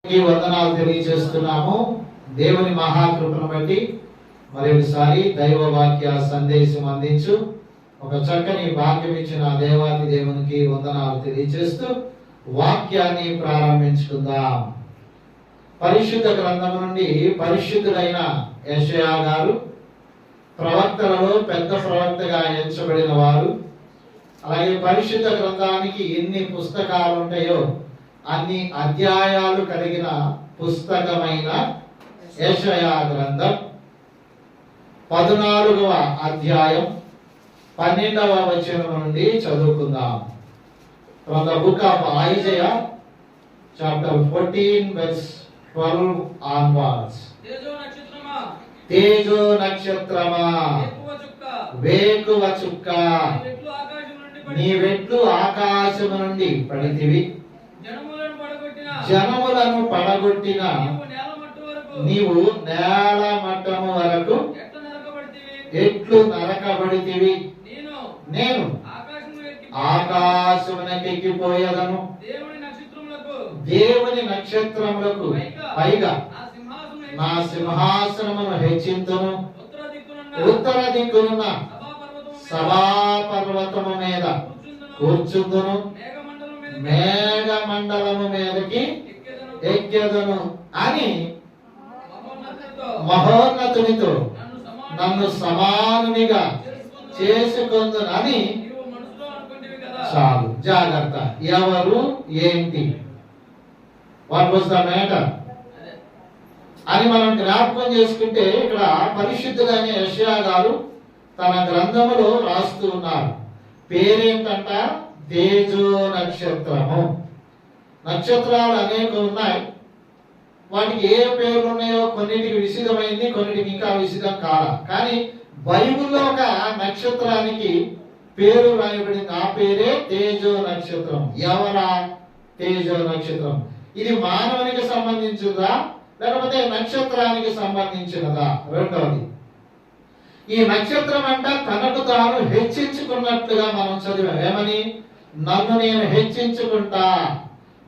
వందనాలు తెలియజేస్తున్నాము. దేవుని మహాకృపను బట్టి మరొకసారి దైవ వాక్య సందేశం అందించు ఒక చక్కని భాగ్యం ఇచ్చిన దేవాది దేవునికి వందనాలు తెలియజేస్తూ వాక్యాన్ని ప్రారంభించుకుందాం. పరిశుద్ధ గ్రంథం నుండి పరిశుద్ధుడైన యెషయా గారు ప్రవక్తలలో పెద్ద ప్రవక్తగా ఎంచబడిన వారు. అలాగే పరిశుద్ధ గ్రంథానికి ఎన్ని పుస్తకాలు ఉంటాయో అన్ని అధ్యాయాలు కలిగిన పుస్తకమైన యెషయా గ్రంథం 14వ అధ్యాయం 12వ వచనం నుండి చదువుకుందాం. From the book of Isaiah chapter 14 verse 12 onwards. తేజో నక్షత్రమా వేకువ చుక్క నీ వెట్లు ఆకాశము నుండి పడితివి, జనములను పడగొట్టిన నీవు నేల మట్టము వరకు ఎట్లు నరకబడితివి. నేను ఆకాశమునకెక్కిపోయేదను, దేవుని నక్షత్రములకు పైగా నా సింహాసనమును హెచ్చింతును. ఉత్తర దిక్కునున్న సభాపర్వతము మీద కూర్చుందును, మేఘ మండలము మీదకి ఎక్కెదను అని మహోన్నతునితో నన్ను సమానునిగా చేసుకొందునని. చాలు, జాగ్రత్త. ఎవరు, ఏంటి, వాట్ వాస్ ద మ్యాటర్ అని మనం జ్ఞాపకం చేసుకుంటే ఇక్కడ పరిశుద్ధుడైన యెషయా గారు తన గ్రంథములో రాస్తూ ఉన్నారు. పేరేంటంట? తేజో నక్షత్రము. నక్షత్రాలు అనేక ఉన్నాయి. వాటికి ఏ పేర్లు ఉన్నాయో కొన్నిటికి విసిదమైంది, కొన్నిటికి ఇంకా విసిదం కాల. కానీ బైబిల్లో ఒక నక్షత్రానికి పేరు రాయబడింది. ఆ పేరే తేజో నక్షత్రం. ఎవరా తేజో నక్షత్రం? ఇది మానవునికి సంబంధించిందా లేకపోతే నక్షత్రానికి సంబంధించినదా? రెండవది, ఈ నక్షత్రం అంట తనకు తాను హెచ్చించుకున్నట్లుగా మనం చదివాం. ఏమని? నన్ను నేను హెచ్చించుకుంటా,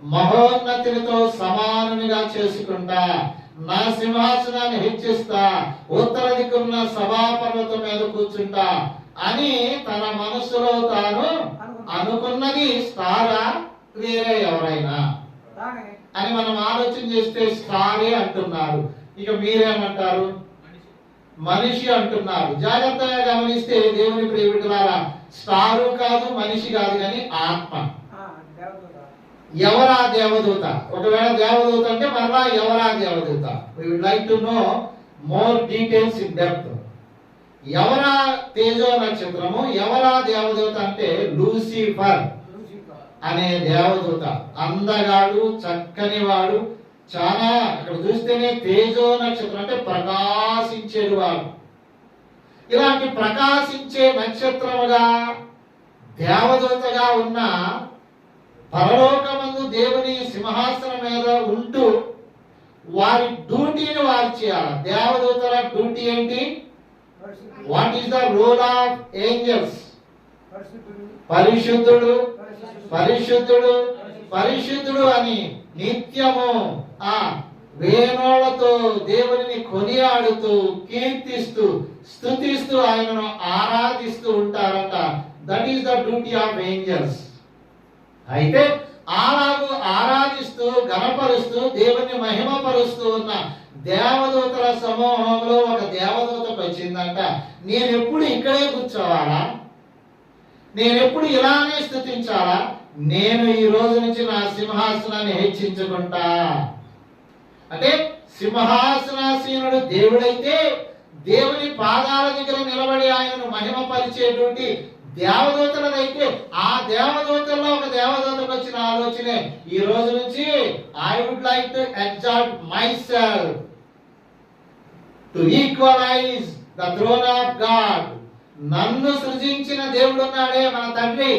మహోన్నతితో సమానునిగా చేసుకుంటా, నా సింహాసనాన్ని హెచ్చిస్తా, ఉత్తర దిక్కున్న సభాపర్వతం మీద కూర్చుంటా అని తన మనసులో తాను అనుకున్నది స్టారా వేరే ఎవరైనా అని మనం ఆలోచన చేస్తే స్టారే అంటున్నారు. ఇక మీరేమంటారు? మనిషి అంటున్నారు. జాగ్రత్తగా గమనిస్తే దేవుని ప్రియ బిడ్డలారా, స్టారు కాదు, మనిషి కాదు, కానీ ఆత్మ. ఎవరా దేవదూత? ఒకవేళ దేవదూత అంటే మరలా ఎవరా దేవదూత? we would like to know more details in depth. ఎవరా తేజో నక్షత్రము? ఎవరా దేవదూత అంటే లూసిఫర్ అనే దేవదూత. అందగాడు, చక్కని వాడు, చాలా అక్కడ చూస్తేనే తేజో నక్షత్రం అంటే ప్రకాశించేడు వాడు. ఇలాంటి ప్రకాశించే నక్షత్రముగా దేవదూతగా ఉన్న పరలోకమందు దేవుని సింహాసనం మీద ఉంటూ వారి డ్యూటీని వారు చేయాలి. దేవదూతల డ్యూటీ ఏంటి? What is the role of angels? పరిశుద్ధుడు, పరిశుద్ధుడు, పరిశుద్ధుడు అని నిత్యము ఆ వేణోళ్లతో దేవుని కొనియాడుతూ, కీర్తిస్తూ, స్తుతిస్తూ, ఆయనను ఆరాధిస్తూ ఉంటారట. That is the duty of angels. అయితే అలాగూ ఆరాధిస్తూ, గణపరుస్తూ, దేవుని మహిమపరుస్తూ ఉన్న దేవదూతల సమూహంలో ఒక దేవదూతకు వచ్చిందంట, నేనెప్పుడు ఇక్కడే కూర్చోవాలా? నేనెప్పుడు ఇలానే స్తుతించాలా? నేను ఈ రోజు నుంచి నా సింహాసనాన్ని హెచ్చించుకుంటా. అంటే సింహాసనాసీనుడు దేవుడైతే దేవుని పాదాల దగ్గర నిలబడి ఆయనను మహిమపరిచేటువంటి దేవదూతలదైతే ఆ దేవదూతల్లో ఒక దేవదూతకు వచ్చిన ఆలోచనే, ఈ రోజు నుంచి I would like to exalt myself to equalize the throne of God. నన్ను సృజించిన దేవుడు ఉన్నాడే మన తండ్రి,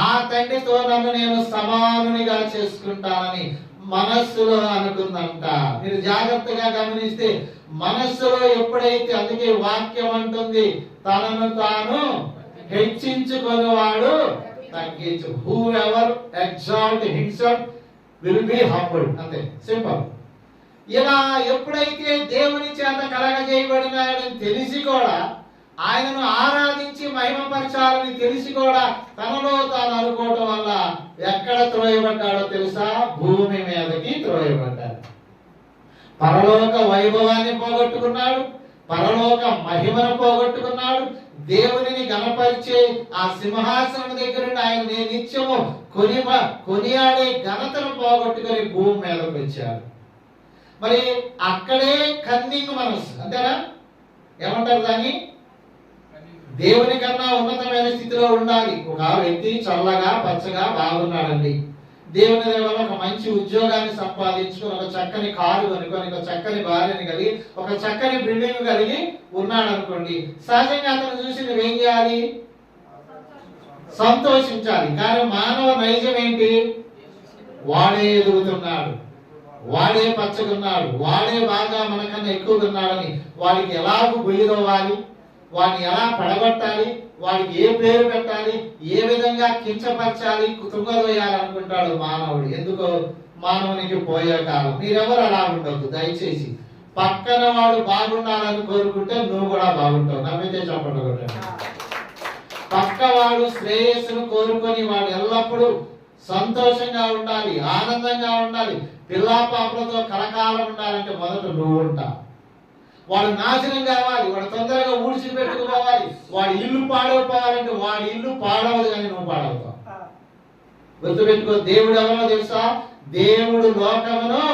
ఆ తండ్రితో నన్ను నేను సమానునిగా చేసుకుంటానని మనస్సులో అనుకుందంట. మీరు జాగ్రత్తగా గమనిస్తే మనస్సులో ఎప్పుడైతే, అందుకే వాక్యం అంటుంది తనను తాను హెచ్చించుకునేవాడు తగ్గించు. Who ever exalt himself will be humbled. అంతే, సింపుల్. ఇలా ఎప్పుడైతే దేవుని చేత కలగజేయబడినాడని తెలిసి కూడా ఆయనను ఆరాధించి మహిమపరచాలని తెలిసి కూడా తనలో తాను అనుకోవటం వల్ల ఎక్కడ త్రోయబడ్డాడో తెలుసా? భూమి మీదకి త్రోయబడ్డాడు. పరలోక వైభవాన్ని పోగొట్టుకున్నాడు, పరలోక మహిమను పోగొట్టుకున్నాడు. దేవునిని గణపరిచే ఆ సింహాసనం దగ్గర ఆయన నిత్యము కొనియాడే ఘనతను పోగొట్టుకొని భూమి మీదకి వచ్చాడు. మరి అక్కడే కన్నింగ్ మనసు, అంతేనా? ఏమంటారు దాన్ని? దేవుని కన్నా ఉన్నతమైన స్థితిలో ఉండాలి. ఒక వ్యక్తి చల్లగా పచ్చగా బాగున్నాడండి, దేవుని వల్ల ఒక మంచి ఉద్యోగాన్ని సంపాదించుకొని, ఒక చక్కని కారు కొనుక్కొని, ఒక చక్కని భార్యని కలిగి, ఒక చక్కని బిల్డింగ్ కలిగి ఉన్నాడు అనుకోండి. సహజంగా అతను చూసి నువ్వేం చేయాలి? సంతోషించాలి. కానీ మానవ నైజం ఏంటి? వాడే ఎదుగుతున్నాడు, వాడే పచ్చగున్నాడు, వాడే బాగా మనకన్నా ఎక్కువగా ఉన్నాడని వాడికి ఎలాగూ గుయ్యదవ్వాలి, వాడిని ఎలా పడగొట్టాలి, వాడికి ఏ పేరు పెట్టాలి, ఏ విధంగా కించపరచాలి, తుంగదోయాలనుకుంటాడు మానవుడు. ఎందుకో మానవునికి పోయే కాలం. మీరెవరు అలా ఉండొద్దు దయచేసి. పక్కన వాడు బాగుండాలని కోరుకుంటే నువ్వు కూడా బాగుంటావు. నమ్మితే చెప్పండి. పక్కవాడు శ్రేయస్సును కోరుకొని వాడు ఎల్లప్పుడూ సంతోషంగా ఉండాలి, ఆనందంగా ఉండాలి, పిల్లా పాపలతో కలకాలం ఉండాలంటే మొదట నువ్వు ఉంటావు. వాడు నాశనం కావాలి, వాడు తొందరగా ఊడ్చి పెట్టుకుపోవాలి, వాడి ఇల్లు పాడైపోవాలంటే వాడి ఇల్లు పాడవదు, కానీ నువ్వు పాడవుతావు. గుర్తుపెట్టుకో, దేవుడు ఎవరో తెలుసా? దేవుడు లోకమును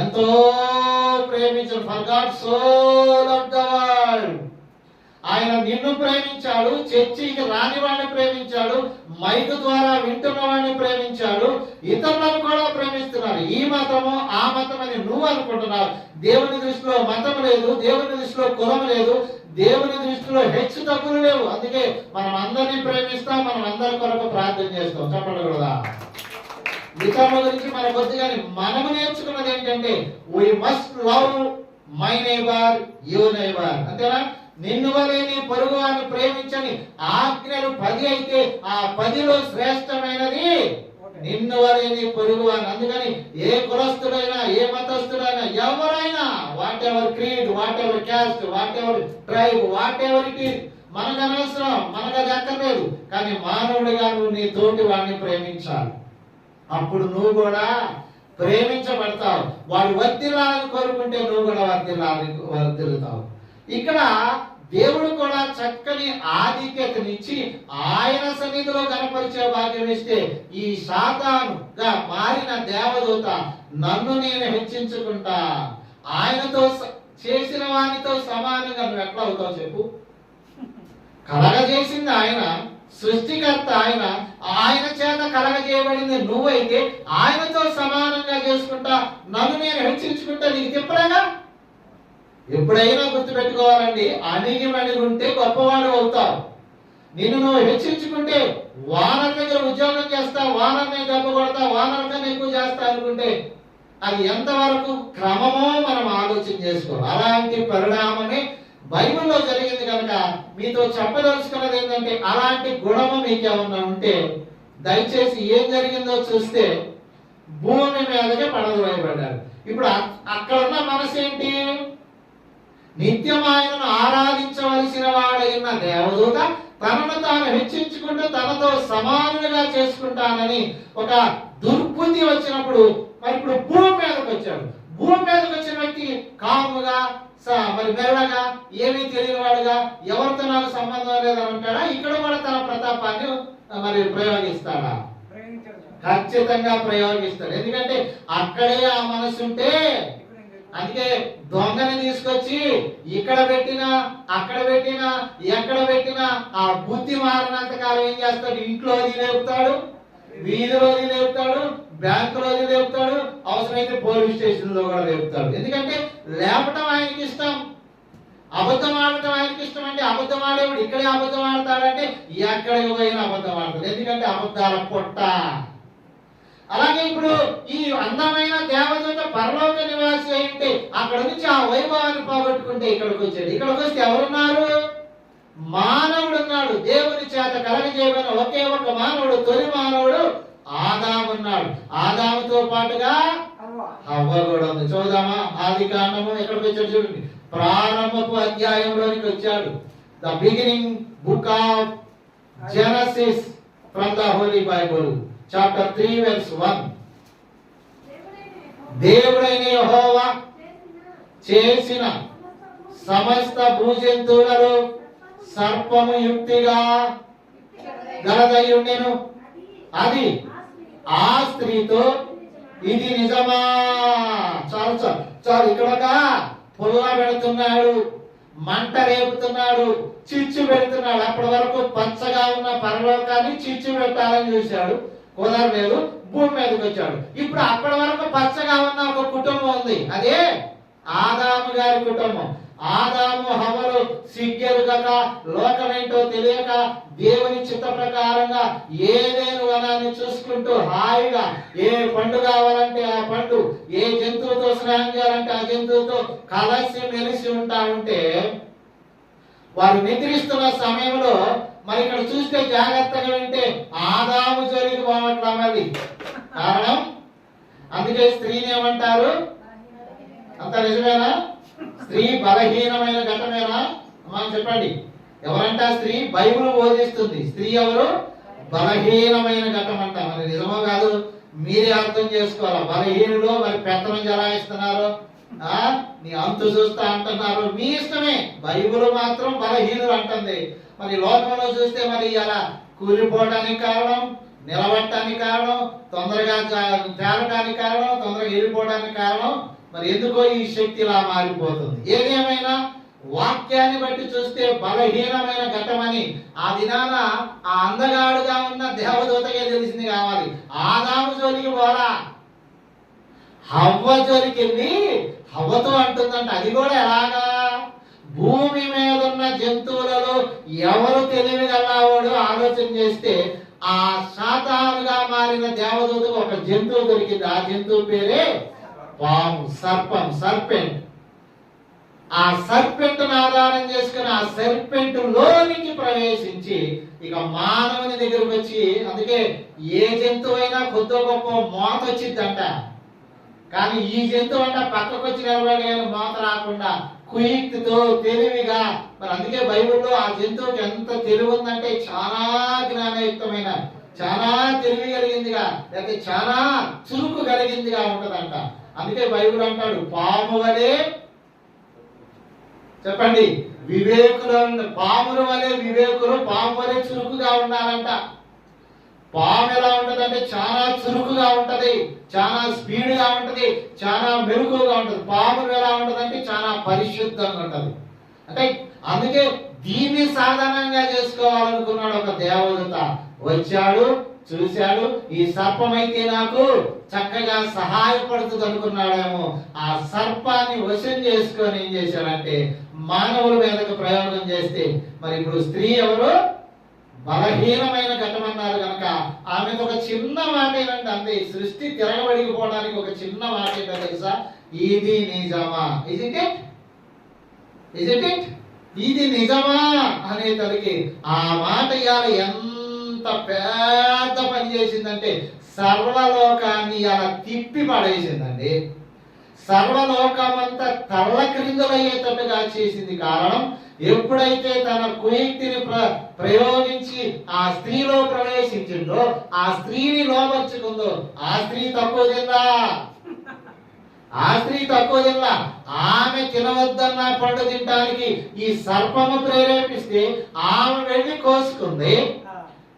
ఎంతో ప్రేమించాడు. For God so loved the world. ఆయన నిన్ను ప్రేమించాడు, చర్చికి రాని వాడిని ప్రేమించాడు, మైకు ద్వారా వింటున్న వాడిని ప్రేమించాడు, ఇతరులను కూడా ప్రేమిస్తున్నారు. ఈ మతము ఆ మతం అని నువ్వు అనుకుంటున్నావు. దేవుని దృష్టిలో మతం లేదు, దేవుని దృష్టిలో కులం లేదు, దేవుని దృష్టిలో హెచ్చు తగ్గులు లేవు. అందుకే మనం అందరినీ ప్రేమిస్తాం, మనం అందరి కొరకు ప్రార్థన చేస్తాం. చెప్పండి కదా. ఇతరుల గురించి మన కొద్దిగా మనము నేర్చుకున్నది ఏంటంటే we must love my neighbor, your neighbor. అంతేనా? నిన్ను వలె నీ పొరుగువారిని ప్రేమించని ఆజ్ఞలు 10 అయితే ఆ 10లో శ్రేష్టమైనది నిన్ను వలె నీ పొరుగువారిని. అందుకని ఏ కులస్తుడైనా, ఏ మతస్థుడైనా, ఎవరైనా, what ever creed, what ever caste, what ever tribe, what ever it is, మనకు అనవసరం, మనకు అది అక్కర్లేదు. కానీ మానవుడిగా నువ్వు నీ తోటి వాడిని ప్రేమించాలి. అప్పుడు నువ్వు కూడా ప్రేమించబడతావు. వాడు వర్ధిల్లాలని కోరుకుంటే నువ్వు కూడా వర్ధిల్లుతావు. ఇక్కడ దేవుడు కూడా చక్కని ఆధిక్యతనిచ్చి ఆయన సన్నిధిలో కనపరిచే భాగ్యం ఇస్తే ఈ సాతానుగా మారిన దేవదూత నన్ను నేను హెచ్చించుకుంటా, ఆయనతో చేసిన వానితో సమానంగా నువ్వు ఎట్లా అవుతావు చెప్పు? కలగజేసింది ఆయన, సృష్టికర్త ఆయన, ఆయన చేత కలగజేయబడింది నువ్వైతే ఆయనతో సమానంగా చేసుకుంటా, నన్ను నేను హెచ్చించుకుంటా. నీకు చెప్పలేగా? ఎప్పుడైనా గుర్తుపెట్టుకోవాలండి, అణిగి ఉంటే గొప్పవాడు అవుతావు. నిన్ను నువ్వు హెచ్చించుకుంటే వానర్ దగ్గర ఉద్యోగం చేస్తా, వానర్ని దెబ్బ కొడతా, వానర్ కన్నా ఎక్కువ చేస్తా అనుకుంటే అది ఎంతవరకు క్రమమో మనం ఆలోచన చేసుకోవాలి. అలాంటి పరిణామమే బైబిల్లో జరిగింది. కనుక మీతో చెప్పదలుచుకున్నది ఏంటంటే, అలాంటి గుణము మీకేమన్నా ఉంటే దయచేసి ఏం జరిగిందో చూస్తే భూమి మీదకే పడదోయబడ్డారు. ఇప్పుడు అక్కడ ఉన్న మనసు ఏంటి? నిత్యం ఆయనను ఆరాధించవలసిన వాడైన దేవదూత తనను తాను హెచ్చించుకుంటూ తనతో సమానులుగా చేసుకుంటానని ఒక దుర్బుద్ధి వచ్చినప్పుడు మరి ఇప్పుడు భూమి మీదకి వచ్చాడు. భూమి మీదకి వచ్చిన వ్యక్తి కాముగా, మరి మెల్లగా, ఏమీ తెలియని వాడుగా, ఎవరితో నాకు సంబంధం లేదని అంటాడా? ఇక్కడ కూడా తన ప్రతాపాన్ని మరి ప్రయోగిస్తాడా? ఖచ్చితంగా ప్రయోగిస్తాడు. ఎందుకంటే అక్కడే ఆ మనసు ఉంటే, అందుకే దొంగని తీసుకొచ్చి ఇక్కడ పెట్టినా, అక్కడ పెట్టినా, ఎక్కడ పెట్టినా ఆ బుద్ధి మారినంత కాలం ఏం చేస్తాడు? ఇంట్లో లేపుతాడు, వీధిలో లేపుతాడు, బ్యాంకులో లేపుతాడు, అవసరమైతే పోలీస్ స్టేషన్ లో కూడా లేపుతాడు. ఎందుకంటే లేపటం ఆయనకి ఇష్టం, అబద్ధం ఆడటం ఆయనకి ఇష్టం. అంటే అబద్ధం ఆడేవాడు ఇక్కడే అబద్ధం ఆడతాడంటే ఎక్కడికి పోయినా అబద్ధం ఆడతాడు. ఎందుకంటే అబద్ధాల పొట్ట. అలాగే ఇప్పుడు ఈ అందమైన దేవదూత పరలోక నివాసి అయితే అక్కడ నుంచి ఆ వైభవాన్ని పోగొట్టుకుంటే ఇక్కడికి వచ్చాడు. ఇక్కడికి వస్తే ఎవరున్నారు? మానవుడు ఉన్నాడు. దేవుని చేత కలగజేయబడిన ఒకే ఒక మానవుడు, తొలి మానవుడు ఆదాము ఉన్నాడు. ఆదాముతో పాటుగా హవ్వ కూడా ఉంది. చూద్దామా? ఆది కాండము ఎక్కడికి వచ్చాడు చూడండి, ప్రారంభపు అధ్యాయంలోనికి వచ్చాడు. The beginning book of Genesis from the Holy Bible, chapter 3 verse 1. దేవుడైన యెహోవా చేసిన సమస్త భూజంతువులలో సర్పము యుక్తిగా గలదయ్యుండెను. అది ఆ స్త్రీతో ఇది నిజమా? చాలు చాలు చాలు. ఇక్కడ పుల్ల పెడుతున్నాడు, మంట రేపుతున్నాడు, చిచ్చు పెడుతున్నాడు. అప్పటి వరకు పచ్చగా ఉన్న పరలోకాన్ని చిచ్చు పెట్టాలని చూశాడు, కుదరలేదు, భూమి మీదకి వచ్చాడు. ఇప్పుడు అప్పటి వరకు పచ్చగా ఉన్న ఒక కుటుంబం ఉంది, అదే ఆదాము గారి కుటుంబం. ఆదాము హవ్వలు సిగ్గెరుగక, లోకమేంటో తెలియక, దేవుని చిత్త ప్రకారంగా ఏదేను వనాన్ని చూసుకుంటూ హాయిగా ఏ పండు కావాలంటే ఆ పండు, ఏ జంతువుతో స్నానం చేయాలంటే ఆ జంతువుతో కలిసి మెలిసి ఉంటా ఉంటే, వారు నిద్రిస్తున్న సమయంలో మరి ఇక్కడ చూస్తే జాగ్రత్తగా వింటే ఆదాము జోలికి పోవట్లా. మరి కారణం అందుకే స్త్రీని ఏమంటారు? అంత నిజమేనా? స్త్రీ బలహీనమైన ఘటమేనా? మనం చెప్పండి, ఎవరంట స్త్రీ? బైబిల్ బోధిస్తుంది స్త్రీ ఎవరు? బలహీనమైన ఘటం అంట. మరి నిజమో కాదు మీరే అర్థం చేసుకోవాలి. బలహీనులు మరి పెత్తనం జలాయిస్తున్నారు, నీ అంతు చూస్తా అంటున్నారు, మీ ఇష్టమే. బైబిల్ మాత్రం బలహీనులు అంటుంది. మరి లోకంలో చూస్తే మరి అలా కూలిపోవడానికి కారణం, నిలబడటానికి కారణం, తొందరగా తేలటానికి కారణం, తొందరగా వెళ్ళిపోవడానికి కారణం, మరి ఎందుకో ఈ శక్తి ఇలా మారిపోతుంది. ఏదేమైనా వాక్యాన్ని బట్టి చూస్తే బలహీనమైన ఘటమని ఆ దినాన ఆ అందగాడుగా ఉన్న దేవదూతకే తెలిసింది కావాలి. ఆదాము జోలికి పోరా, హవ్వ జోలికి వెళ్ళి హవ్వతో అంటుందంట. అది కూడా ఎలాగా? భూమి మీద ఉన్న జంతువులలో ఎవరు తెలివి గలవాడు ఆలోచన చేస్తే ఆ సాతానుగా మారిన దేవదూతకు ఒక జంతువు దొరికింది. ఆ జంతువు పేరే పాము, సర్పం, సర్పెంట్. ఆ సర్పెంట్ ఆధారం చేసుకుని ఆ సర్పెంట్ లోనికి ప్రవేశించి ఇక మానవుని దగ్గరకు వచ్చి, అందుకే ఏ జంతువు అయినా కొద్ది గొప్ప మోత వచ్చిందంట, కానీ ఈ జంతువు అంట పక్కకు వచ్చి నిలబడే మోత రాకుండా కుయుక్తితో తెలివిగా. మరి అందుకే బైబిల్లో ఆ జంతువుకి ఎంత తెలివి ఉందంటే చాలా జ్ఞానయుక్తమైన, చాలా తెలివి కలిగిందిగా, లేకపోతే చాలా చురుకు కలిగిందిగా ఉంటదంట. అందుకే బైబిల్ అంటాడు పాము వలె, చెప్పండి, వివేకులు. పాముల వలె వివేకులు, పాము వలె చురుకుగా ఉండాలంట. పాము ఎలా ఉంటదంటే చాలా చురుకుగా ఉంటది, చాలా స్పీడ్ గా ఉంటది, చాలా మెరుగుగా ఉంటది. పాము ఎలా ఉంటదంటే చాలా పరిశుద్ధంగా ఉంటది. అంటే అందుకే దీన్ని సాధనంగా చేసుకోవాలనుకున్నాడు ఒక దేవదూత. వచ్చాడు, చూశాడు, ఈ సర్పం అయితే నాకు చక్కగా సహాయపడుతుంది అనుకున్నాడేమో. ఆ సర్పాన్ని వశం చేసుకొని ఏం చేశాడంటే మానవుల మీదకు ప్రయోగం చేస్తే, మరి ఇప్పుడు స్త్రీ ఎవరు? బలహీనమైన ఘటమన్నారు కనుక ఆమెకు ఒక చిన్న మాట ఏంటంటే అంతే, సృష్టి తిరగబడిపోవడానికి ఒక చిన్న మాట ఏంటో తెలుసా? ఇది నిజమా? Is it it? Is it it? ఇది నిజమా అనేసరికి ఆ మాట ఇవాళ ఎంత పెద్ద పని చేసిందంటే సర్వలోకాన్ని అలా తిప్పి పడేసిందండి. సర్వలోకమంతా తల్ల క్రిందలయ్యేటట్టుగా చేసింది. కారణం, ఎప్పుడైతే తన కుయుక్తిని ప్రయోగించి ఆ స్త్రీలో ప్రవేశించిందో, ఆ స్త్రీని లోపరుచుకుందో, ఆ స్త్రీ తక్కువ తిందా? ఆ స్త్రీ తక్కువ తిందా? ఆమె తినవద్దన్న పండు తినడానికి ఈ సర్పము ప్రేరేపిస్తే ఆమె వెళ్ళి కోసుకుంది,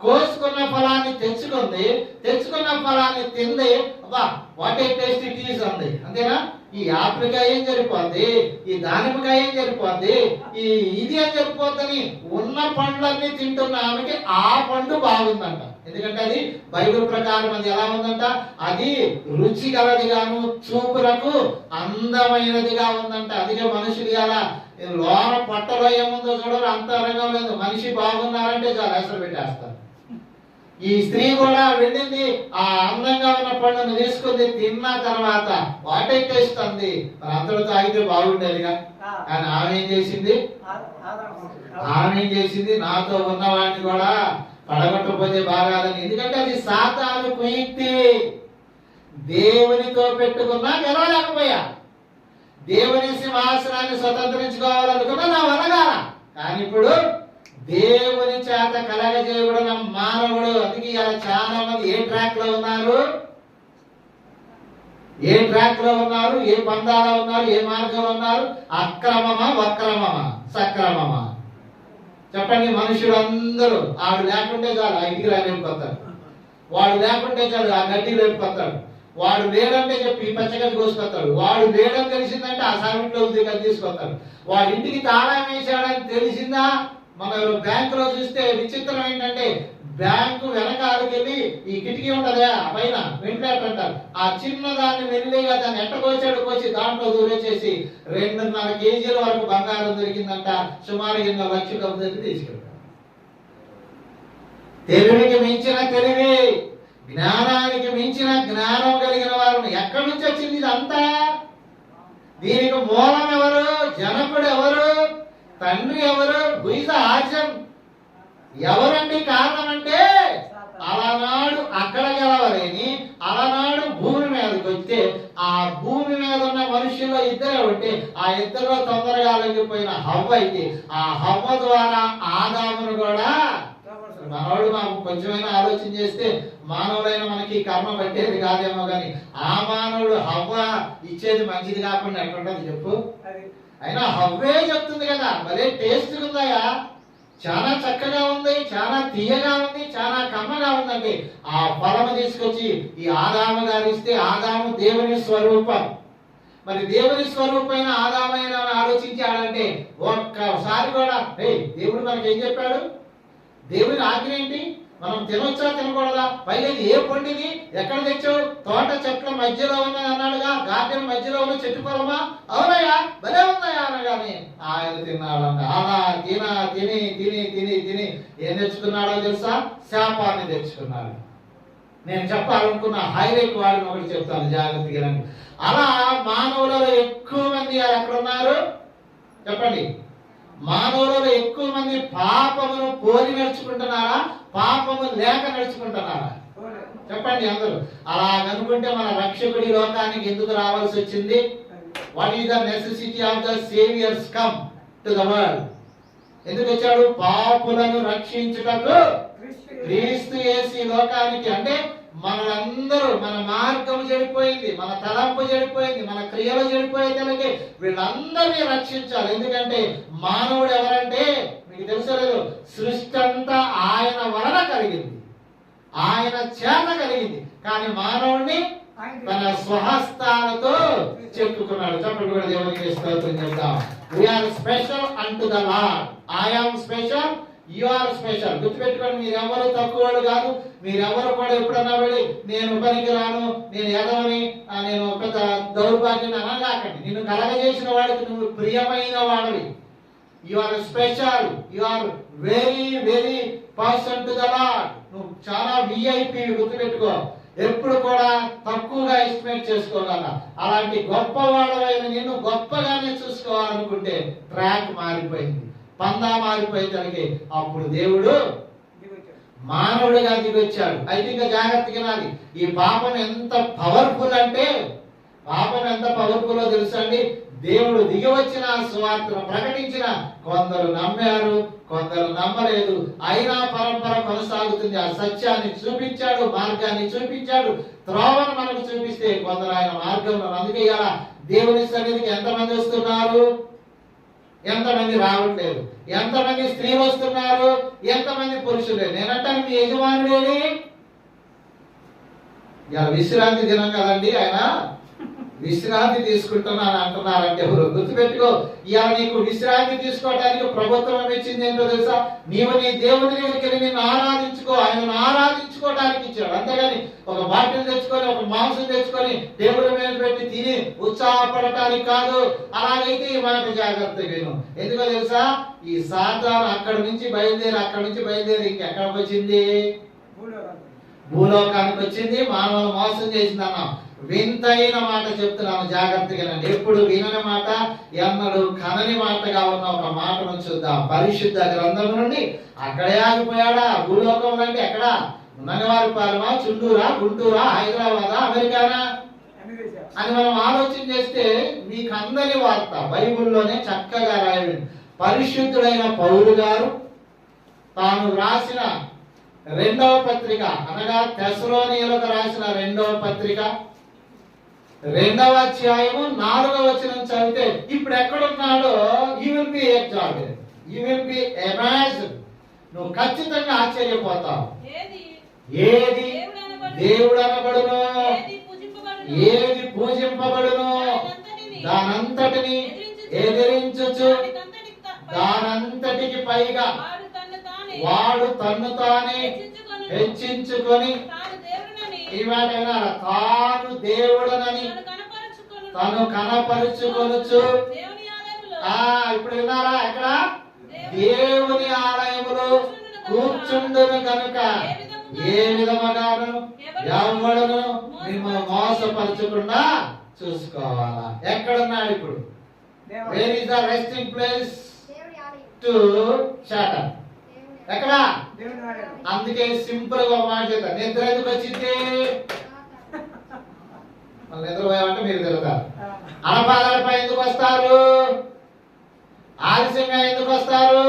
కోసుకున్న ఫలాన్ని తెచ్చుకుంది, తెచ్చుకున్న ఫలాన్ని తింది. అబ్బా వాట్ ఏ టేస్టీ టీస్ అంది. అంతేనా? ఈ ఆపిల్కాయ ఏం సరిపోద్ది, ఈ దానిమ్మకాయ ఏం సరిపోద్ది, ఈ ఇది ఏం సరిపోద్దని ఉన్న పండ్లన్నీ తింటున్న ఆమెకి ఆ పండు బాగుందంట. ఎందుకంటే అది బైబిల్ ప్రకారం అది ఎలా ఉందంట? అది రుచి గలదిగాను, చూపులకు అందమైనదిగా ఉందంట. అందుకే మనుషులు అలా లోన పొట్టలో ఏముందో చూడరు, అంతరంగం లేదు. మనిషి బాగున్నారంటే చాలా అసలు పెట్టేస్తారు. ఈ స్త్రీ కూడా వెళ్ళింది, ఆ అందంగా ఉన్న పండును తీసుకుంది, తిన్న తర్వాత వాటే టేస్ట్ అంది. మరి అంతటితో అయితే బాగుండేదిగా. కానీ ఆమె ఏం చేసింది? నాతో ఉన్నవాడిని కూడా పడగొట్టకపోతే బాగాదని. ఎందుకంటే అది సాతాను కుయుక్తి. దేవునితో పెట్టుకున్నా గెలవలేకపోయా. దేవుని సింహాసనాన్ని స్వతంత్రించుకోవాలనుకున్నా నా వలగాల. కానీ ఇప్పుడు దేవుని చేత కలగజేయబడిన మానవుడు. అందుకే ఇలా చాలా మంది ఏ ట్రాక్ లో ఉన్నారు, ఏ ట్రాక్ లో ఉన్నారు, ఏ పందాలో ఉన్నారు, ఏ మార్గంలో ఉన్నారు? అక్రమమా, వక్రమమా, సక్రమమా? చెప్పండి. మనుషులందరూ ఆడు లేకుంటే చాలు ఆ ఇంటికి రేపుకొస్తాడు, వాడు లేకుంటే చాలు ఆ గడ్డి రేపుకొస్తాడు, వాడు లేడంటే చెప్పి ఈ పచ్చగడ్డి కోసుకొస్తాడు, వాడు లేడని తెలిసిందంటే ఆ సామిట్లో తీసుకొస్తాడు, వాడి ఇంటికి తాళం వేసాడని తెలిసిందా? మన బ్యాంకులో చూస్తే విచిత్రం ఏంటంటే బ్యాంకు వెనకాలకి వెళ్ళి ఈ కిటికీ ఉంటదా పైన వెంటిలేటర్ అంటారు, ఆ చిన్న దాన్ని వెళ్ళిగా దాన్ని కోసి దాంట్లో దూరేసేసి 2.5 కేజీల వరకు బంగారం దొరికిందంట. సుమారు 8 లక్షల దగ్గర తీసుకెళ్తారు. తెలివికి మించిన తెలివి, జ్ఞానానికి మించిన జ్ఞానం కలిగిన వారు. ఎక్కడి నుంచి వచ్చింది ఇదంతా? దీనికి మూలం ఎవరు? జనకుడు ఎవరు? తండ్రి ఎవరు? ఆచం ఎవరండి కారణం అంటే అలనాడు అక్కడ గెలవలేని అలనాడు భూమి మీదకి వస్తే ఆ భూమి మీద ఉన్న మనుషుల్లో ఇద్దరే ఉంటే ఆ ఇద్దరిలో తొందరగా లొంగిపోయిన హవ్వ అయితే ఆ హవ్వ ద్వారా ఆదామును కూడా మనవాడు మాకు కొంచెమైనా ఆలోచన చేస్తే మానవుడైన మనకి కర్మ పట్టేది కాదేమో కానీ ఆ మానవుడు హవ్వ ఇచ్చేది మంచిది కాకుండా ఎక్కడుంటది చెప్పు? అయినా హవ్వే చెప్తుంది కదా, భలే టేస్ట్ ఉందాయా, చాలా చక్కగా ఉంది, చాలా తీయగా ఉంది, చాలా కమ్మగా ఉందండి. ఆ ఫలము తీసుకొచ్చి ఈ ఆదాము గారు ఇస్తే ఆదాము దేవుని స్వరూపం. మరి దేవుని స్వరూపమైన ఆదామైన ఆలోచించాడంటే ఒక్కసారి కూడా దేవుడు మనకి ఏం చెప్పాడు? దేవుని ఆజ్ఞ ఏంటి? మనం తినొచ్చా తినకూడదా? పైగా ఏ పండుది ఎక్కడ తెచ్చావు? తోట చెట్ల మధ్యలో ఉన్నది అన్నాడుగా, గార్డెన్ మధ్యలో ఉన్న చెట్టు పొలమా? అవునయ్యా, భలే ఉందయ్యా అనగానే ఆయన తిన్నాడంట. అలా తిని తిని తిని తిని ఏం తెచ్చుకున్నాడో తెలుసా? శాపాన్ని తెచ్చుకున్నాడు. నేను చెప్పాలనుకున్న హైలైట్ వాడిని ఒకటి చెప్తాను, జాగ్రత్తగా. అలా మానవులలో ఎక్కువ మంది ఎక్కడున్నారు చెప్పండి? మానవులలో ఎక్కువ మంది పాపమును పోలి నడుచుకుంటున్నారా, పాపము లేక నడుచుకుంటున్నారా? చెప్పండి అందరూ. అలా కనుకుంటే మన రక్షకుడి లోకానికి ఎందుకు రావాల్సి వచ్చింది? What is the necessity of the saviours come to the world? ఎందుకు వచ్చాడు? పాపులను రక్షించుటకు క్రీస్తు యేసు లోకానికి. అంటే మనందరూ మన మార్గం చెడిపోయింది, మన తలంపు చెడిపోయింది, మన క్రియలు చెడిపోయేదానికి వీళ్ళందరినీ రక్షించాలి. ఎందుకంటే మానవుడు ఎవరంటే మీకు తెలుసలేదు, సృష్టి అంతా ఆయన వలన కలిగింది, ఆయన చేత కలిగింది. కానీ మానవుడిని తన స్వహస్తాలతో చెక్కుకున్నాడు. చెప్పండి కూడా దేవునికి స్తోత్రం చెప్తాం. We are special unto the Lord. I am special, you are special. గుర్తుపెట్టుకోండి, మీరెవరు తక్కువడు కాదు. మీరెవరు కూడా ఎప్పుడన్నా వెళ్ళి నేను పనికి రాను, నేను ఎదవని, నేను పెద్ద దౌర్భాగ్యం అనగాకండి. నిన్ను కలగజేసిన వాడికి నువ్వు ప్రియమైన వాడివి. You are special, you are very very person to the Lord. నువ్వు చాలా విఐపి. గుర్తుపెట్టుకో, ఎప్పుడు కూడా తక్కువగా ఎస్టిమేట్ చేసుకోగల. అలాంటి గొప్పవాడవైన నిన్ను గొప్పగానే చూసుకోవాలనుకుంటే ట్రాక్ మారిపోయింది, పందా మారిపోయేసరికి అప్పుడు దేవుడు మానవుడిగా దిగొచ్చాడు. అయితే ఇంకా జాగ్రత్తగా నాది. ఈ పాపం ఎంత పవర్ఫుల్ అంటే, పాపం ఎంత పవర్ఫుల్లో తెలుసండి? దేవుడు దిగి వచ్చిన సువార్తను ప్రకటించిన కొందరు నమ్మారు, కొందరు నమ్మలేదు. అయినా పరంపర కొనసాగుతుంది. ఆ సత్యాన్ని చూపించాడు, మార్గాన్ని చూపించాడు, త్రోవను మనకు చూపిస్తే కొందరు ఆయన మార్గంలో. అందుకే ఇలా దేవుని సన్నిధికి ఎంతమంది వస్తున్నారు, ఎంతమంది రావట్లేదు? ఎంతమంది స్త్రీలు వస్తున్నారు, ఎంతమంది పురుషులే? నేనంటాను మీ యజమానుడేని. ఇలా విశ్రాంతి దినం కదండి, ఆయన విశ్రాంతి తీసుకుంటున్నాను అంటున్నారంటే ఎవరు? గుర్తుపెట్టుకో, ఇవాళ నీకు విశ్రాంతి తీసుకోవడానికి ప్రభుత్వం ఇచ్చింది ఏంటో తెలుసా? నీవు నీ దేవుని దగ్గరికి వెళ్ళి నిన్ను ఆరాధించుకో, ఆయనను ఆరాధించుకోవడానికి ఇచ్చాడు. అంతేగాని ఒక బాటిల్ తెచ్చుకొని, ఒక మాంసం తెచ్చుకొని టేబుల్ మీద పెట్టి తిని ఉత్సాహపడటానికి కాదు. అలాగైతే ఈ మాట జాగ్రత్తగా విను. ఎందుకో తెలుసా? ఈ సాతాను అక్కడి నుంచి బయలుదేరి ఇంకెక్కడికి వచ్చింది? భూలోకానికి వచ్చింది. మానవులు మోసం చేసింది అన్నాం. వింతైన మాట చెప్తున్నాను, జాగ్రత్తగా. ఎప్పుడు వినని మాట, ఎన్నడూ కనని మాటగా ఉన్న ఒక మాటను చూద్దాం. పరిశుద్ధ గ్రంథం నుండి. అక్కడే ఆగిపోయాడా? భూలోకంలో అంటే ఎక్కడ? నంగవారిపాలెమా, చుండూరా, గుంటూరా, హైదరాబాదా, అమెరికానా అని మనం ఆలోచన చేస్తే మీకు అందరి వార్త బైబిల్లోనే చక్కగా రాయబడింది. పరిశుద్ధుడైన పౌలు గారు తాను రాసిన 2వ పత్రిక అనగా తెస్సలోనికీయులకు రాసిన 2వ పత్రిక 2వ అధ్యాయము 4వ వచనం చదివితే ఇప్పుడు ఎక్కడున్నాడో you will be exalted, you will be amazed. నువ్వు ఖచ్చితంగా ఆశ్చర్యపోతావు. ఏది దేవుడు అనబడును, ఏది పూజింపబడును, దానంతటిని ఎదిరించుచు దానంతటికి పైగా వాడు తన్ను తానే హెచ్చించుకొని తాను దేవుడనని తను కనపరుచుకొనుచు. ఇప్పుడు విన్నారా? ఎక్కడ? దేవుని ఆలయములో కూర్చుండును కనుక ఏ విధముగాను ఎవడును మిమ్మల్ని మోసపరచకుండా చూసుకోవాలా. ఎక్కడున్నాడు ఇప్పుడు? Where is the resting place to shatter? ఎక్కడ? అందుకే సింపుల్ గా మాట చేద్దాం. నిద్ర ఎందుకు వచ్చింది? మళ్ళీ నిద్రపోయామంటే మీరు తిరుగుతారు. అనపాదాలపై ఎందుకు వస్తారు? ఆలస్యంగా ఎందుకు వస్తారు?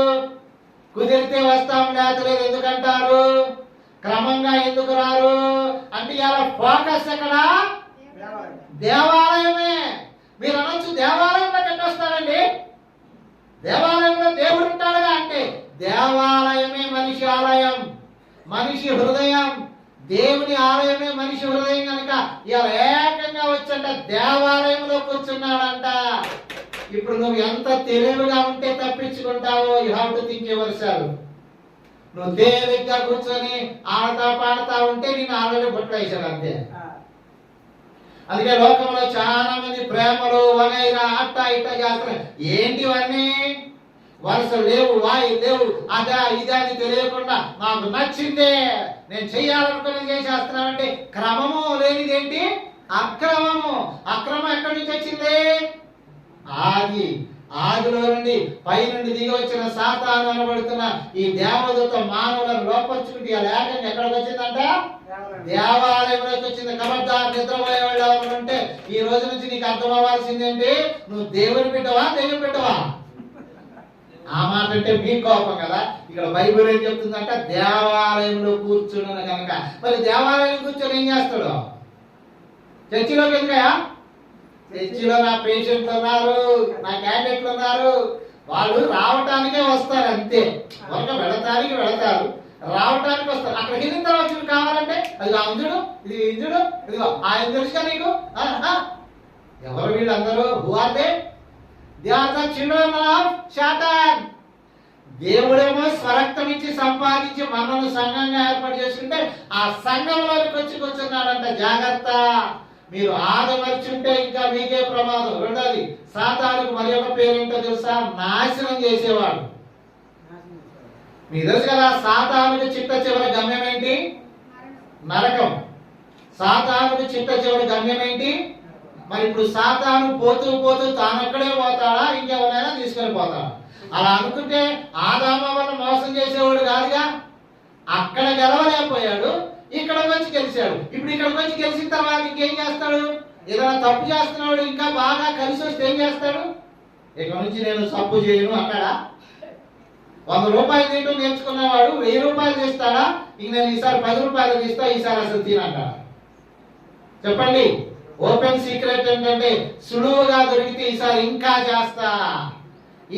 కుదిరితే వస్తాం లేకపోతే ఎందుకంటారు? క్రమంగా ఎందుకు రారు అంటే ఇలా ఫోకస్ ఎక్కడ? దేవాలయమే. మీరు అనొచ్చు దేవాలయంలో కట్టొస్తారండి, దేవాలయంలో దేవుడు ఉంటాడుగా అంటే దేవాలయమే మనిషి ఆలయం, మనిషి హృదయం. దేవుని ఆలయమే మనిషి హృదయం కనుక ఇలా ఏకంగా వచ్చంట దేవాలయంలో కూర్చున్నాడంట. ఇప్పుడు నువ్వు ఎంత తెలివిగా ఉంటే తప్పించుకుంటావో you have to think yourself. నువ్వు తేలిగ్గా కూర్చొని ఆడతా పాడతా ఉంటే నేను ఆల్రెడీ బొట్లు వేసాడు అంతే. అందుకే లోకంలో చాలా మంది ప్రేమలు వగైరా అట్టా ఇట్టా చేస్తారు. ఏంటివన్నీ? వరుస లేవు, వాయి లేవు, అదా ఇదా అని తెలియకుండా నాకు నచ్చిందే నేను చెయ్యాలనుకుని చేసేస్తున్నానంటే క్రమము లేనిదేంటి? అక్రమము. అక్రమం ఎక్కడి నుంచి వచ్చింది? ఆదిలో నుండి పై నుండి దిగి వచ్చిన సాతాను అనబడుతున్న ఈ దేవదూత మానవులను లోపరుచుకుంటే ఆ లేఖనం ఎక్కడికి వచ్చిందంట? దేవాలయంలోకి వచ్చింది. కబడ్దారు నిద్రపోయే వాళ్ళు ఎవరు ఉంటే ఈ రోజు నుంచి నీకు అర్థం అవ్వాల్సిందేంటి? నువ్వు దేవుని బిడ్డవా, దెయ్యం బిడ్డవా? ఆ మాట అంటే మీ కోపం కదా. ఇక్కడ బైబిల్ ఏం చెప్తుందంట? దేవాలయంలో కూర్చున్నాను కనుక. మరి దేవాలయం కూర్చొని ఏం చేస్తాడు? చర్చిలోకి ఎందుకయా? చర్చిలో నా పేషెంట్లు ఉన్నారు, నా క్యాండిడేట్లు ఉన్నారు, వాళ్ళు రావటానికే వస్తారు అంతే. ఒక వెళతానికి వెళతారు, రావటానికి వస్తారు. అక్కడ వెళ్ళిన తర్వాత చూడు కావాలంటే అది అంజుడు, ఇది ఇంజుడు, ఇదిగో ఆయన తెలుసుగా నీకు. ఎవరు వీళ్ళందరూ? Who are they? They are the children of Satan. దేవుడేమో స్వరక్తం ఇచ్చి సంపాదించి మనల్ని సంఘంగా ఏర్పాటు చేసుకుంటే ఆ సంఘంలోకి వచ్చి కూర్చున్నాడంట. జాగ్రత్త, మీరు ఆదమర్చుంటే ఇంకా మీకే ప్రమాదం. రెండోది, సాతానుకు మరి ఒక పేరేంటో తెలుసా? నాశనం చేసేవాడు. మీకు తెలుసు కదా సాతానుకు చిట్ట చివరి గమ్యం ఏంటి? నరకం. సాతానుకు చిట్ట చివరి గమ్యం ఏంటి? మరి ఇప్పుడు సాతాను పోతూ పోతూ తానొక్కడే పోతాడా, ఇంకెవరైనా తీసుకొని పోతాడా? అలా అనుకుంటే ఆదాము వల్ల మోసం చేసేవాడు కాదుగా. అక్కడ గెలవలేకపోయాడు, ఇక్కడికి వచ్చి గెలిచాడు. ఇప్పుడు ఇక్కడికి వచ్చి గెలిచిన తర్వాత ఇంకేం చేస్తాడు? ఏదైనా తప్పు చేస్తున్నాడు ఇంకా బాగా కలిసి వస్తే ఏం చేస్తాడు? ఇక నుంచి నేను తప్పు చేయను. అక్కడ 100 రూపాయలు తింటూ నేర్చుకున్నవాడు 1000 రూపాయలు తీస్తాడా? ఇంక నేను ఈసారి 10 రూపాయలు తీస్తా, ఈసారి అసలు తినంటాడు. చెప్పండి. ఓపెన్ సీక్రెట్ ఏంటంటే సులువుగా దొరికితే ఈసారి ఇంకా చేస్తా,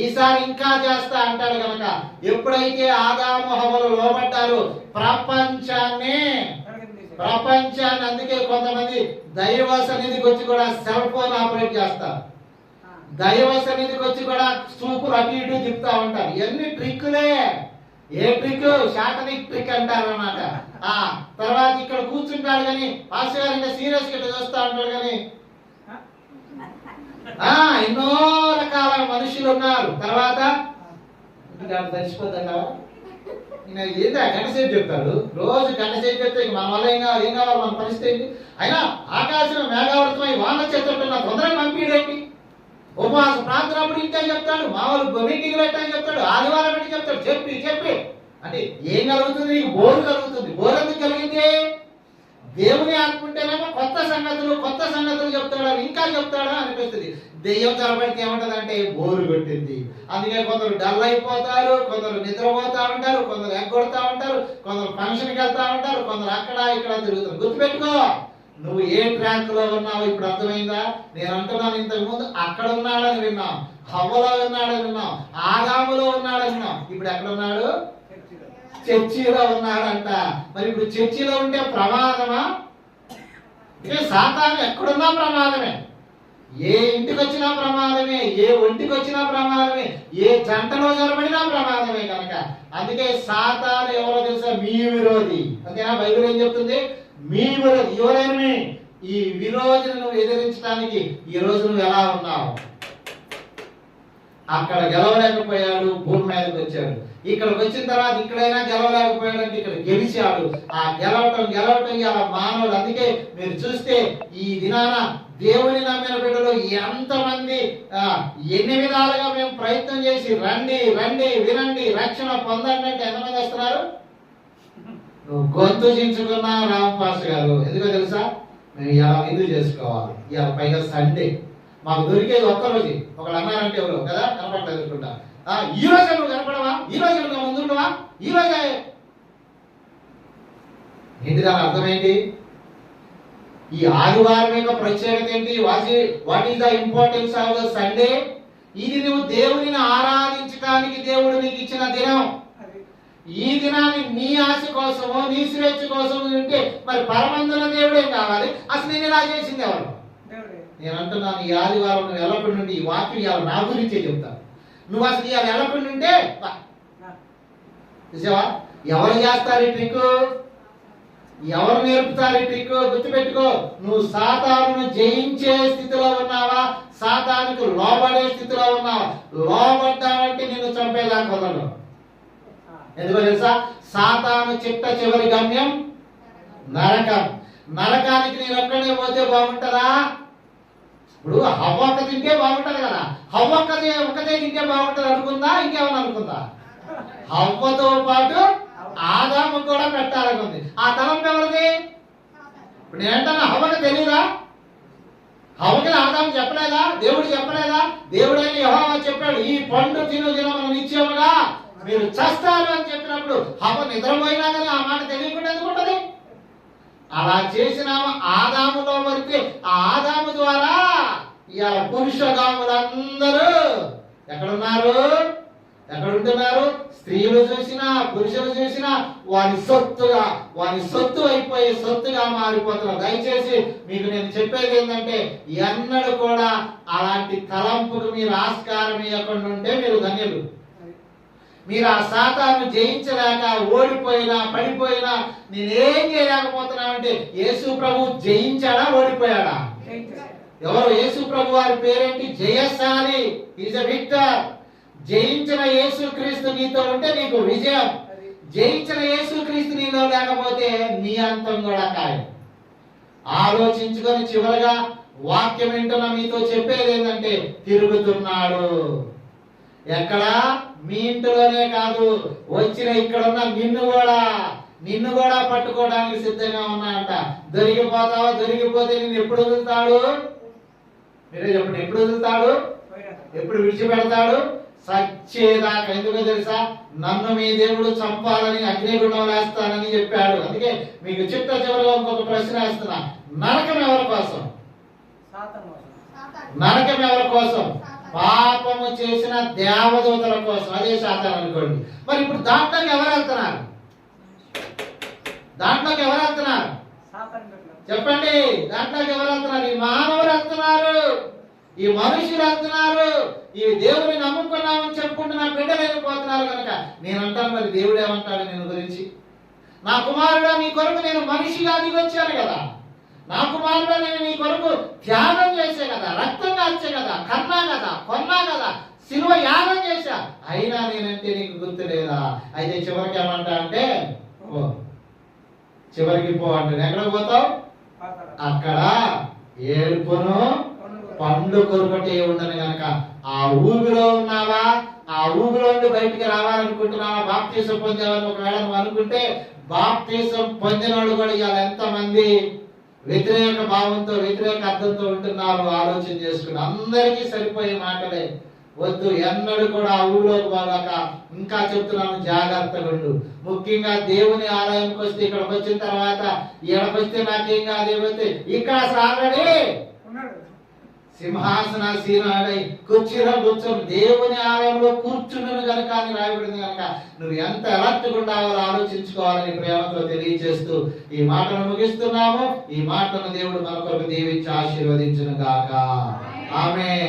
ఈసారి ఇంకా చేస్తా అంటాడు కనుక ఎప్పుడైతే ఆదాము హవ్వలు లోబడ్డారో ప్రపంచాన్ని అందుకే కొంతమంది దైవ సన్నిధికి వచ్చి కూడా సెల్ ఫోన్ ఆపరేట్ చేస్తారు. దైవ సన్నిధికి వచ్చి కూడా చూపులు అటు ఇటు తిప్పుతా ఉంటారు. ఇవన్నీ ట్రిక్కులే. ఏ ట్రిక్? శాటనిక్ ట్రిక్ అంటారు అన్నమాట. తర్వాత ఇక్కడ కూర్చుంటాడు కానీ పాస్టర్ గారు ఇంకా సీరియస్ గా చూస్తా ఉంటాడు కానీ ఎన్నో రకాల మనుషులు ఉన్నారు. తర్వాత తెలిసిపోతాడు. ఏంటా గంట సేపు చెప్తాడు, రోజు గంట సేపు చెప్తే మన వల్ల ఏం కావాలి, మన పరిస్థితి ఏంటి? అయినా ఆకాశం మేఘావృతమై వాన చేస్తున్నా తొందరగా పంపిడేంటి? ఉపవాస ప్రార్థనప్పుడు ఇంటే చెప్తాడు, మామూలు మీటింగ్ పెట్టని చెప్తాడు, ఆదివారం పెట్టి చెప్తాడు. చెప్పి అంటే ఏం కలుగుతుంది? నీకు బోరు కలుగుతుంది. బోరు ఎందుకు కలిగింది? దేవుని ఆత్ముంటేనేమో కొత్త సంగతులు చెప్తాడు, ఇంకా చెప్తాడా అనిపిస్తుంది. దెయ్యం చొరబడితే ఏమంటదంటే బోరు కొట్టింది. అందుకే కొందరు డల్ అయిపోతారు, కొందరు నిద్రపోతా ఉంటారు, కొందరు ఎగ్గొడతా ఉంటారు, కొందరు ఫంక్షన్కి వెళ్తా ఉంటారు, కొందరు అక్కడ ఇక్కడ తిరుగుతారు. గుర్తుపెట్టుకో, నువ్వు ఏ ట్రాక్ లో ఉన్నావు ఇప్పుడు అర్థమైందా? నేను అంటున్నాను, ఇంతకు ముందు అక్కడ ఉన్నాడని విన్నాం, హవ్వలో ఉన్నాడని విన్నాం, ఆదాములో ఉన్నాడని విన్నాం. ఇప్పుడు ఎక్కడ ఉన్నాడు? చర్చిలో ఉన్నాడంట. మరి ఇప్పుడు చర్చిలో ఉంటే ప్రమాదమా? ఇక సాతాను ఎక్కడున్నా ప్రమాదమే. ఏ ఇంటికి వచ్చినా ప్రమాదమే, ఏ ఒంటికి వచ్చినా ప్రమాదమే, ఏ జంటలో జరబడినా ప్రమాదమే. కనుక అందుకే సాతాను ఎవరో తెలుసా? మీ విరోధి. అంతేనా? బైబిల్ ఏం చెప్తుంది? మీ విరోధి. ఎవరైనా ఈ విరోధిని నువ్వు ఎదిరించడానికి ఈ రోజు నువ్వు ఎలా ఉన్నావు? అక్కడ గెలవలేకపోయాడు, భూమి మీదకి వచ్చాడు. ఇక్కడికి వచ్చిన తర్వాత ఇక్కడైనా గెలవలేకపోయాడంటే ఇక్కడ గెలిచాడు. ఆ గెలవటం ఇలా మానవుడు. అందుకే మీరు చూస్తే ఈ దినాన దేవుని నమ్మిన బిడ్డలు ఎంతమంది ఎన్ని విధాలుగా మేము ప్రయత్నం చేసి రండి వినండి రక్షణ పొందండి అంటే ఎంతమంది వస్తున్నారు? నువ్వు గొంతు చించుకున్నా రామపాస్ గారు, ఎందుకో తెలుసా? మేము ఇలా ఎందుకు చేసుకోవాలి, ఇలా పైగా సండే మాకు దొరికేది ఒక్కరోజు. ఒకళ్ళు అన్నారంటే ఎవరు కదా కనపడలేదు అనుకుంటా. ఈ రోజే నువ్వు కనపడవా, ఈ రోజే నువ్వు ముందుండవా, ఈ రోజే ఏంటి? దాని అర్థం ఏంటి? ఈ ఆదివారం యొక్క ప్రత్యేకత ఏంటి? What is the importance of the Sunday? ఇది నువ్వు దేవునిని ఆరాధించడానికి దేవుడు నీకు ఇచ్చిన దినం. ఈ దినాన్ని నీ ఆశ కోసమో నీ స్వేచ్ఛ కోసమో ఉంటే మరి పరమందుల దేవుడేం కావాలి? అసలు నేను ఇలా చేసింది ఎవరు? నేను అంటున్నాను, ఈ ఆదివారం నువ్వు ఎల్లప్పటి నుండి ఈ వాక్యం ఇవాళ నా గురించే చెప్తాను. నువ్వు అసలు ఇవాళ ఎల్లప్పటి నుండే చూసావా? ఎవరు చేస్తారు ఈ ట్రిక్? ఎవరు నేర్పుతారు ఈ ట్రిక్? గుర్తుపెట్టుకో, నువ్వు సాతానును జయించే స్థితిలో ఉన్నావా, సాతానుకు లోబడే స్థితిలో ఉన్నావా? లోబడ్డావంటే నిన్ను చంపేదాకా కుదరదు. ఎందుకో తెలుసా? సాతాను చివరి గమ్యం నరకం. నరకానికి నేను ఒక్కడే పోతే బాగుంటుందా? ఇప్పుడు హవ్వక్క తింటే బాగుంటది కదా, ఒక్కతే తింటే బాగుంటది అనుకుందా? ఇంకేమన్నా అనుకుందా? హవ్వతో పాటు ఆదాము కూడా పెట్టాలనుకుంది. ఆ తలంపు ఎవరిది? ఇప్పుడు నేనంటాను, హవ్వకు తెలియదా? హవ్వకి ఆదాము చెప్పలేదా? దేవుడు చెప్పలేదా? దేవుడైన యెహోవా చెప్పాడు, ఈ పండు దినమున నిత్యముగా మీరు చస్తారు అని చెప్పినప్పుడు హవ్వ నిద్రపోయినా కానీ ఆ మాట తెలియకుండా ఎందుకుంటది? అలా చేసిన ఆదాములో వరకే. ఆ ఆదాము ద్వారా ఇవాళ పురుషగాములందరూ ఎక్కడున్నారు? ఎక్కడుంటున్నారు? స్త్రీలు చూసినా పురుషులు చూసినా వారి సొత్తు అయిపోయి సొత్తుగా మారిపోతున్నారు. దయచేసి మీకు నేను చెప్పేది ఏంటంటే, ఎన్నడూ కూడా అలాంటి తలంపుకు మీరు ఆస్కారం ఇవ్వకుండా ఉంటే మీరు ధన్యులు. మీరు ఆ సాతాను జయించలేక ఓడిపోయినా పడిపోయినా నేనేం చేయలేకపోతున్నానంటే, యేసు ప్రభు జయించాడా ఓడిపోయాడా? ఎవరు? యేసు ప్రభు వారి పేరేంటి? జయశాలి. Is a victor. జయించిన యేసు క్రీస్తు నీతో ఉంటే నీకు విజయం. జయించిన యేసు క్రీస్తు నీలో లేకపోతే నీ అంతం కూడా ఖాయం. ఆలోచించుకొని చివరగా వాక్యం వింటున్న మీతో చెప్పేది ఏంటంటే, తిరుగుతున్నాడు. ఎక్కడ? మీ ఇంటిలోనే కాదు, వచ్చిన ఇక్కడ ఉన్న నిన్ను కూడా పట్టుకోవడానికి సిద్ధంగా ఉన్నాయంట. దొరికిపోతావా? దొరికిపోతే నిన్ను ఎప్పుడు వదులుతాడు? మీరే చెప్పండి, ఎప్పుడు వదులుతాడు? ఎప్పుడు విడిచిపెడతాడు? సచ్చేదాకా. ఎందుకో తెలుసా? నన్ను మీ దేవుడు చంపాలని అగ్నిగుండం వేస్తానని చెప్పాడు. అందుకే మీకు చివరిగా ఇంకొక ప్రశ్న వేస్తున్నా. నరకం ఎవరి కోసం? నరకం ఎవరి కోసం? పాపము చేసిన దేవదూతల కోసం. అదే సాతాను అనుకోండి. మరి ఇప్పుడు దాంట్లోకి ఎవరు వెళ్తున్నారు? చెప్పండి, దాంట్లోకి ఎవరు వెళ్తున్నారు? ఈ మానవులు వెళ్తున్నారు, ఈ మనుషులు వెళ్తున్నారు, ఈ దేవుని నమ్ముకున్నామని చెప్పుకుంటున్న బిడ్డలు వెళ్ళిపోతున్నారు. కనుక నేను అంటాను, మరి దేవుడు ఏమంటాడు నేను గురించి? నా కుమారుడా, నీ కొరకు నేను మనిషిగా దిగొచ్చాను కదా, నా కుమారుడా నేను నీ కొరకు త్యాగం చేసే కదా, రక్తం కాల్చే కదా, కన్నా కదా, కొన్నా కదా, సిలువ యాగం చేశా, అయినా నేనంటే నీకు గుర్తు లేదా? అయితే చివరికి ఏమంటా అంటే, చివరికి పో అంటే ఎక్కడికి పోతావు? అక్కడ ఏడుపును పండు కొరుకటే ఉండను. గనక ఆ ఊబిలో ఉన్నావా, ఆ ఊబిలో నుండి బయటికి రావాలనుకుంటున్నావా, బాప్తీసం పొందామని ఒకవేళ నువ్వు అనుకుంటే, బాప్తీసం పొందిన వాళ్ళు కూడా ఇవాళ ఎంతమంది వ్యతిరేక భావంతో వ్యతిరేక అర్థంతో ఉంటున్నారు ఆలోచన చేసుకుని. అందరికీ సరిపోయే మాటలే వద్దు. ఎన్నడూ కూడా ఆ ఊళ్ళోకి పోగాక ఇంకా చెప్తున్నాను, జాగ్రత్తగా ఉండు. ముఖ్యంగా దేవుని ఆలయంకి వస్తే, ఇక్కడికి వచ్చిన తర్వాత ఇక్కడికి వస్తే నాకేం కాదు, ఏమైతే ఇక్కడ అసలు ఆల్రెడీ సింహాసనాసీనుడై కుర్చీలో కూర్చొని దేవుని ఆలయంలో కూర్చుండును గనుక అని రాయబడింది. కనుక నువ్వు ఎంత అలర్ట్గా ఉండాలో ఆలోచించుకోవాలని ప్రేమతో తెలియజేస్తూ ఈ మాటను ముగిస్తున్నాము. ఈ మాటను దేవుడు మన కొరకు దీవించి ఆశీర్వదించును గాక. ఆమేన్.